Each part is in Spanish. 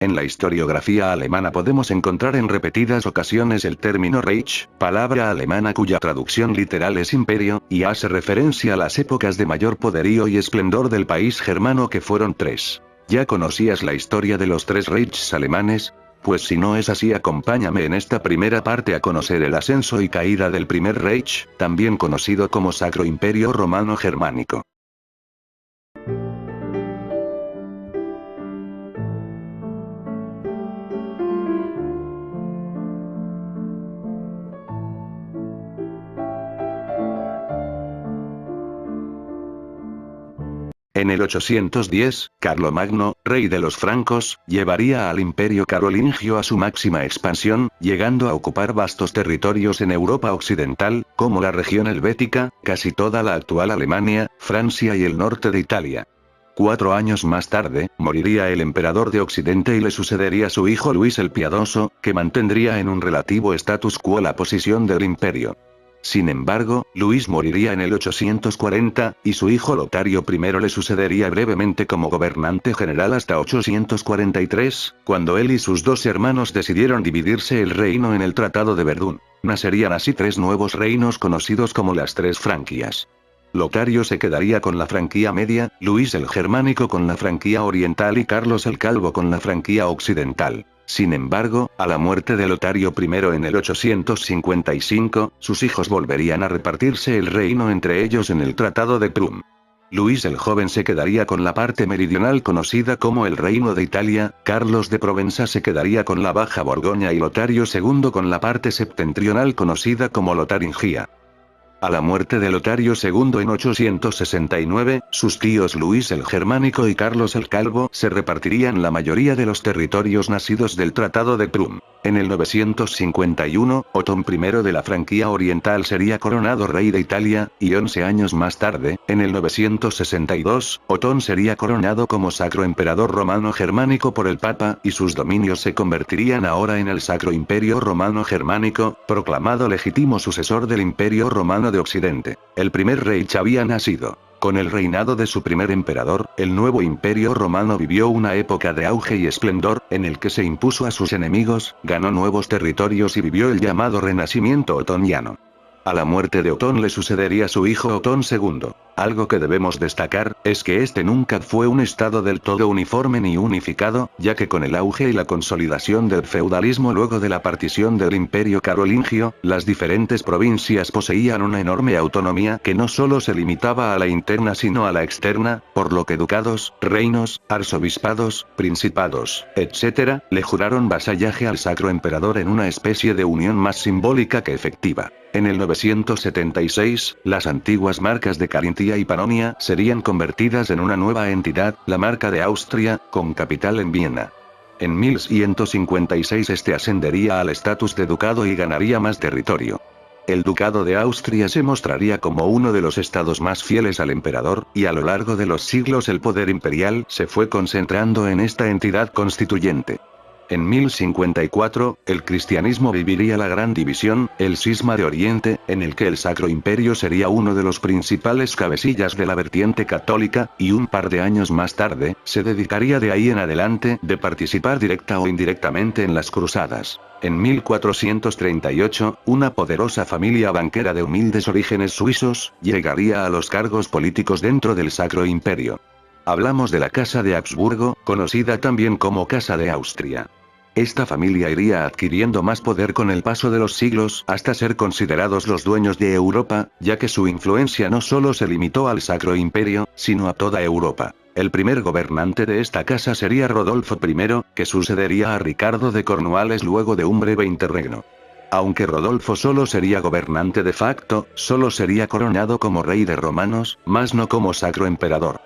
En la historiografía alemana podemos encontrar en repetidas ocasiones el término Reich, palabra alemana cuya traducción literal es imperio, y hace referencia a las épocas de mayor poderío y esplendor del país germano que fueron tres. ¿Ya conocías la historia de los tres Reichs alemanes? Pues si no es así, acompáñame en esta primera parte a conocer el ascenso y caída del primer Reich, también conocido como Sacro Imperio Romano Germánico. En el 810, Carlomagno, rey de los francos, llevaría al imperio carolingio a su máxima expansión, llegando a ocupar vastos territorios en Europa occidental, como la región helvética, casi toda la actual Alemania, Francia y el norte de Italia. 4 años más tarde, moriría el emperador de Occidente y le sucedería su hijo Luis el Piadoso, que mantendría en un relativo status quo la posición del imperio. Sin embargo, Luis moriría en el 840, y su hijo Lotario I le sucedería brevemente como gobernante general hasta 843, cuando él y sus dos hermanos decidieron dividirse el reino en el Tratado de Verdún. Nacerían así tres nuevos reinos conocidos como las Tres Franquias. Lotario se quedaría con la Franquía Media, Luis el Germánico con la Franquía Oriental y Carlos el Calvo con la Franquía Occidental. Sin embargo, a la muerte de Lotario I en el 855, sus hijos volverían a repartirse el reino entre ellos en el Tratado de Prüm. Luis el Joven se quedaría con la parte meridional conocida como el Reino de Italia, Carlos de Provenza se quedaría con la Baja Borgoña y Lotario II con la parte septentrional conocida como Lotaringia. A la muerte de Lotario II en 869, sus tíos Luis el Germánico y Carlos el Calvo se repartirían la mayoría de los territorios nacidos del Tratado de Prüm. En el 951, Otón I de la Franquía Oriental sería coronado rey de Italia, y 11 años más tarde, en el 962, Otón sería coronado como Sacro Emperador Romano Germánico por el Papa, y sus dominios se convertirían ahora en el Sacro Imperio Romano Germánico, proclamado legítimo sucesor del Imperio Romano de Occidente. El primer Reich había nacido. Con el reinado de su primer emperador, el nuevo imperio romano vivió una época de auge y esplendor, en el que se impuso a sus enemigos, ganó nuevos territorios y vivió el llamado Renacimiento otoniano. A la muerte de Otón le sucedería su hijo Otón II. Algo que debemos destacar, es que este nunca fue un estado del todo uniforme ni unificado, ya que con el auge y la consolidación del feudalismo luego de la partición del imperio carolingio, las diferentes provincias poseían una enorme autonomía que no solo se limitaba a la interna sino a la externa, por lo que ducados, reinos, arzobispados, principados, etc., le juraron vasallaje al sacro emperador en una especie de unión más simbólica que efectiva. En el 976, las antiguas marcas de Carintia y Panonia serían convertidas en una nueva entidad, la Marca de Austria, con capital en Viena. En 1156 este ascendería al estatus de ducado y ganaría más territorio. El ducado de Austria se mostraría como uno de los estados más fieles al emperador, y a lo largo de los siglos el poder imperial se fue concentrando en esta entidad constituyente. En 1054, el cristianismo viviría la gran división, el cisma de Oriente, en el que el Sacro Imperio sería uno de los principales cabecillas de la vertiente católica, y un par de años más tarde, se dedicaría de ahí en adelante de participar directa o indirectamente en las cruzadas. En 1438, una poderosa familia banquera de humildes orígenes suizos, llegaría a los cargos políticos dentro del Sacro Imperio. Hablamos de la Casa de Habsburgo, conocida también como Casa de Austria. Esta familia iría adquiriendo más poder con el paso de los siglos hasta ser considerados los dueños de Europa, ya que su influencia no solo se limitó al Sacro Imperio, sino a toda Europa. El primer gobernante de esta casa sería Rodolfo I, que sucedería a Ricardo de Cornualles luego de un breve interregno. Aunque Rodolfo solo sería gobernante de facto, solo sería coronado como rey de romanos, más no como sacro emperador.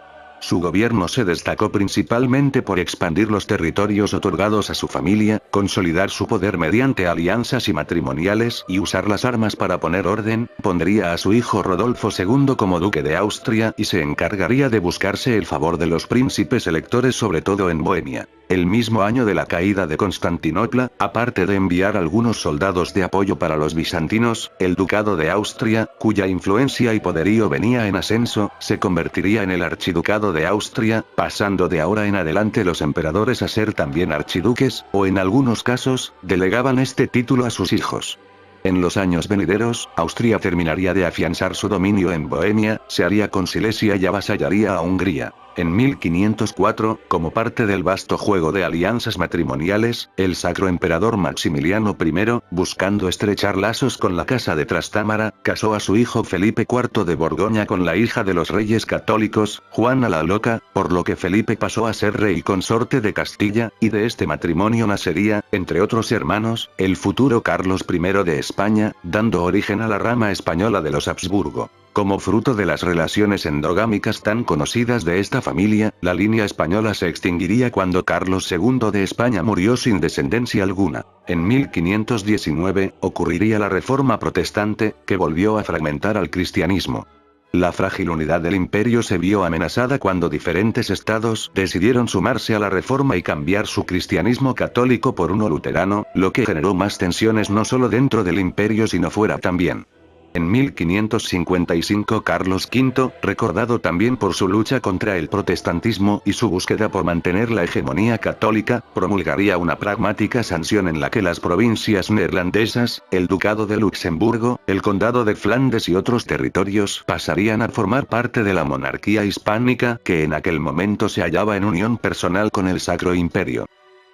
Su gobierno se destacó principalmente por expandir los territorios otorgados a su familia, consolidar su poder mediante alianzas y matrimoniales y usar las armas para poner orden. Pondría a su hijo Rodolfo II como duque de Austria y se encargaría de buscarse el favor de los príncipes electores sobre todo en Bohemia. El mismo año de la caída de Constantinopla, aparte de enviar algunos soldados de apoyo para los bizantinos, el ducado de Austria, cuya influencia y poderío venía en ascenso, se convertiría en el archiducado de Austria, pasando de ahora en adelante los emperadores a ser también archiduques, o en algunos casos, delegaban este título a sus hijos. En los años venideros, Austria terminaría de afianzar su dominio en Bohemia, se haría con Silesia y avasallaría a Hungría. En 1504, como parte del vasto juego de alianzas matrimoniales, el Sacro Emperador Maximiliano I, buscando estrechar lazos con la Casa de Trastámara, casó a su hijo Felipe IV de Borgoña con la hija de los reyes católicos, Juana la Loca, por lo que Felipe pasó a ser rey consorte de Castilla, y de este matrimonio nacería, entre otros hermanos, el futuro Carlos I de España, dando origen a la rama española de los Habsburgo. Como fruto de las relaciones endogámicas tan conocidas de esta familia, la línea española se extinguiría cuando Carlos II de España murió sin descendencia alguna. En 1519, ocurriría la Reforma Protestante, que volvió a fragmentar al cristianismo. La frágil unidad del imperio se vio amenazada cuando diferentes estados decidieron sumarse a la reforma y cambiar su cristianismo católico por uno luterano, lo que generó más tensiones no solo dentro del imperio sino fuera también. En 1555 Carlos V, recordado también por su lucha contra el protestantismo y su búsqueda por mantener la hegemonía católica, promulgaría una pragmática sanción en la que las provincias neerlandesas, el Ducado de Luxemburgo, el Condado de Flandes y otros territorios pasarían a formar parte de la monarquía hispánica que en aquel momento se hallaba en unión personal con el Sacro Imperio.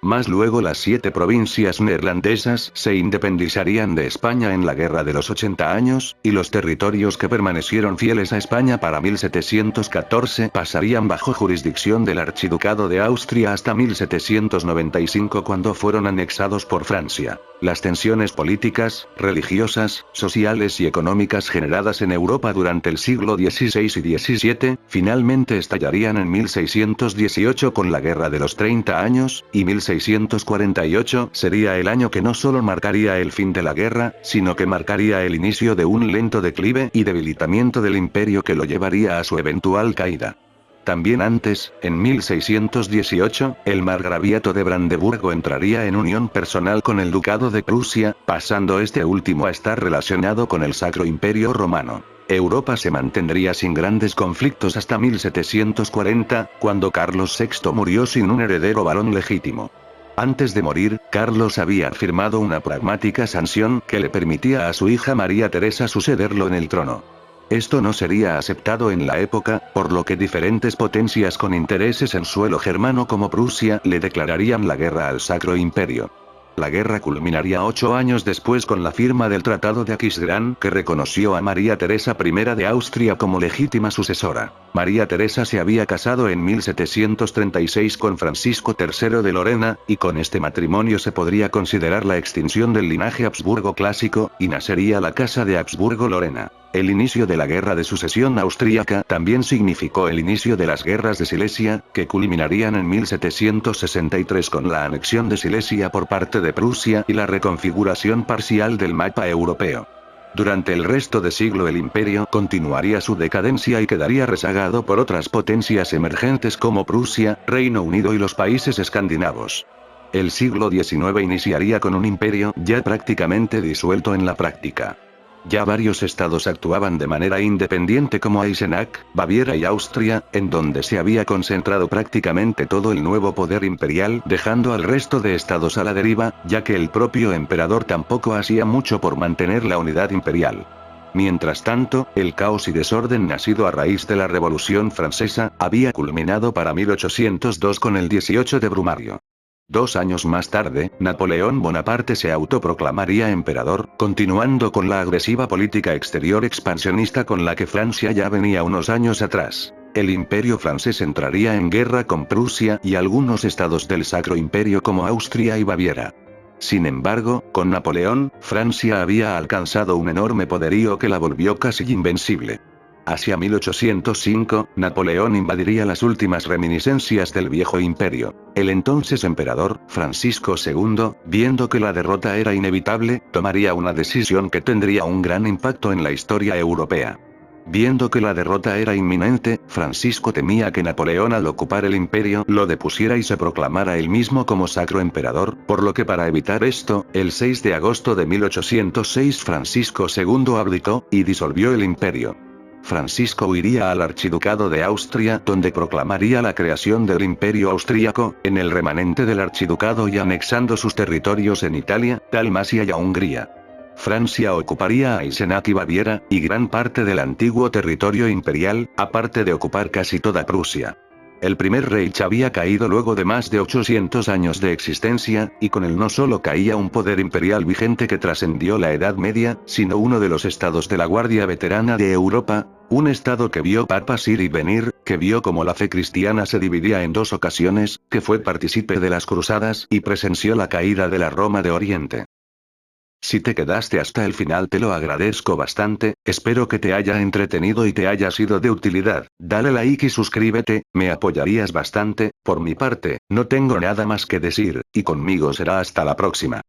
Más luego las 7 provincias neerlandesas se independizarían de España en la Guerra de los 80 años, y los territorios que permanecieron fieles a España para 1714 pasarían bajo jurisdicción del Archiducado de Austria hasta 1795 cuando fueron anexados por Francia. Las tensiones políticas, religiosas, sociales y económicas generadas en Europa durante el siglo XVI y XVII, finalmente estallarían en 1618 con la Guerra de los 30 años, y 1648 sería el año que no solo marcaría el fin de la guerra, sino que marcaría el inicio de un lento declive y debilitamiento del imperio que lo llevaría a su eventual caída. También antes, en 1618, el margraviato de Brandeburgo entraría en unión personal con el Ducado de Prusia, pasando este último a estar relacionado con el Sacro Imperio Romano. Europa se mantendría sin grandes conflictos hasta 1740, cuando Carlos VI murió sin un heredero varón legítimo. Antes de morir, Carlos había firmado una pragmática sanción que le permitía a su hija María Teresa sucederlo en el trono. Esto no sería aceptado en la época, por lo que diferentes potencias con intereses en suelo germano como Prusia le declararían la guerra al Sacro Imperio. La guerra culminaría 8 años después con la firma del Tratado de Aquisgrán que reconoció a María Teresa I de Austria como legítima sucesora. María Teresa se había casado en 1736 con Francisco III de Lorena, y con este matrimonio se podría considerar la extinción del linaje Habsburgo clásico, y nacería la Casa de Habsburgo-Lorena. El inicio de la Guerra de Sucesión Austríaca también significó el inicio de las guerras de Silesia, que culminarían en 1763 con la anexión de Silesia por parte de Prusia y la reconfiguración parcial del mapa europeo. Durante el resto de siglo el imperio continuaría su decadencia y quedaría rezagado por otras potencias emergentes como Prusia, Reino Unido y los países escandinavos. El siglo XIX iniciaría con un imperio ya prácticamente disuelto en la práctica. Ya varios estados actuaban de manera independiente como Eisenach, Baviera y Austria, en donde se había concentrado prácticamente todo el nuevo poder imperial, dejando al resto de estados a la deriva, ya que el propio emperador tampoco hacía mucho por mantener la unidad imperial. Mientras tanto, el caos y desorden nacido a raíz de la Revolución Francesa, había culminado para 1802 con el 18 de Brumario. 2 años más tarde, Napoleón Bonaparte se autoproclamaría emperador, continuando con la agresiva política exterior expansionista con la que Francia ya venía unos años atrás. El imperio francés entraría en guerra con Prusia y algunos estados del Sacro Imperio como Austria y Baviera. Sin embargo, con Napoleón, Francia había alcanzado un enorme poderío que la volvió casi invencible. Hacia 1805, Napoleón invadiría las últimas reminiscencias del viejo imperio. El entonces emperador, Francisco II, viendo que la derrota era inevitable, tomaría una decisión que tendría un gran impacto en la historia europea. Viendo que la derrota era inminente, Francisco temía que Napoleón al ocupar el imperio lo depusiera y se proclamara él mismo como sacro emperador, por lo que para evitar esto, el 6 de agosto de 1806 Francisco II abdicó, y disolvió el imperio. Francisco huiría al archiducado de Austria, donde proclamaría la creación del Imperio Austríaco, en el remanente del archiducado y anexando sus territorios en Italia, Dalmacia y a Hungría. Francia ocuparía a Eisenach y Baviera, y gran parte del antiguo territorio imperial, aparte de ocupar casi toda Prusia. El primer Reich había caído luego de más de 800 años de existencia, y con él no solo caía un poder imperial vigente que trascendió la Edad Media, sino uno de los estados de la Guardia Veterana de Europa, un estado que vio papas ir y venir, que vio cómo la fe cristiana se dividía en dos ocasiones, que fue partícipe de las cruzadas y presenció la caída de la Roma de Oriente. Si te quedaste hasta el final te lo agradezco bastante, espero que te haya entretenido y te haya sido de utilidad. Dale like y suscríbete, me apoyarías bastante. Por mi parte, no tengo nada más que decir, y conmigo será hasta la próxima.